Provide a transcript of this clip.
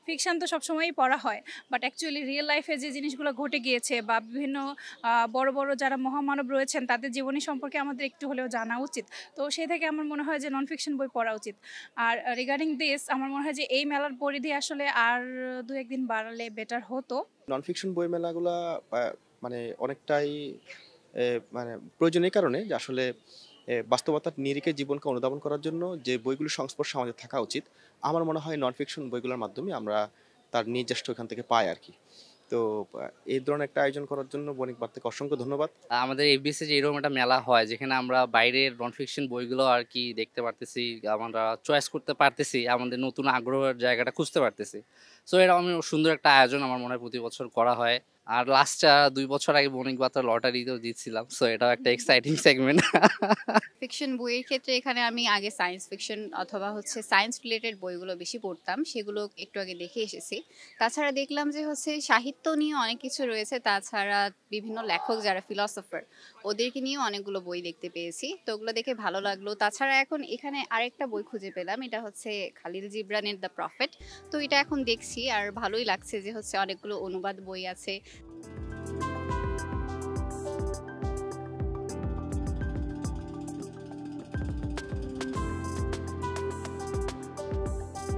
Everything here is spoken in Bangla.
ফিকশন তো সবসময়ই পড়া হয়, বাট অ্যাকচুয়ালি রিয়েল লাইফে যে জিনিসগুলো ঘটে গিয়েছে বা বিভিন্ন বড় বড় যারা মহামানব রয়েছেন তাদের জীবনী সম্পর্কে আমাদের একটু হলেও জানা উচিত। তো সেই থেকে আমার মনে হয় যে নন ফিকশন বই পড়া উচিত। আর রিগার্ডিং দিস আমার মনে হয় যে এই মেলার পরিধি আসলে আর দু একদিন বাড়ালে বেটার হতো। নন ফিকশন বইমেলাগুলা মানে অনেকটাই এ মানে প্রয়োজনীয় এই কারণে যে আসলে বাস্তবতার নিরিখে জীবনকে অনুধাবন করার জন্য যে বইগুলোর সংস্পর্শে আমাদের থাকা উচিত, আমার মনে হয় নন ফিকশন বইগুলোর মাধ্যমে আমরা তার নির্দিষ্ট এখান থেকে পাই আরকি। তো এই ধরনের একটা আয়োজন করার জন্য বণিক বার্তাকে অসংখ্য ধন্যবাদ। আমাদের এফবিসি যে এরকম একটা মেলা হয় যেখানে আমরা বাইরের নন ফিকশন বইগুলো আর কি দেখতে পারতেছি, আমরা চয়েস করতে পারতেছি, আমাদের নতুন আগ্রহের জায়গাটা খুঁজতে পারতেছি। সো এটা আমি সুন্দর একটা আয়োজন আমার মনে হয় প্রতি বছর করা হয়। আর লাস্ট ২ বছর আগে বণিক বার্তা লটারিতেও জিতছিলাম, সো এটাও একটা এক্সাইটিং সেগমেন্ট। ফিকশন বইয়ের ক্ষেত্রে এখানে আমি আগে সায়েন্স ফিকশন অথবা সায়েন্স রিলেটেড বইগুলো বেশি পড়তাম, সেগুলো একটু আগে দেখে এসেছি। তাছাড়া দেখলাম যে সাহিত্য নিয়ে অনেক কিছু রয়েছে, তাছাড়া বিভিন্ন লেখক যারা ফিলসফার ওদেরকে নিয়েও অনেকগুলো বই দেখতে পেয়েছি, তো ওগুলো দেখে ভালো লাগলো। তাছাড়া এখন এখানে আরেকটা বই খুঁজে পেলাম, এটা খালিল জিবরানের দ্য প্রফেট। তো এটা এখন দেখছি আর ভালোই লাগছে যে অনেকগুলো অনুবাদ বই আছে,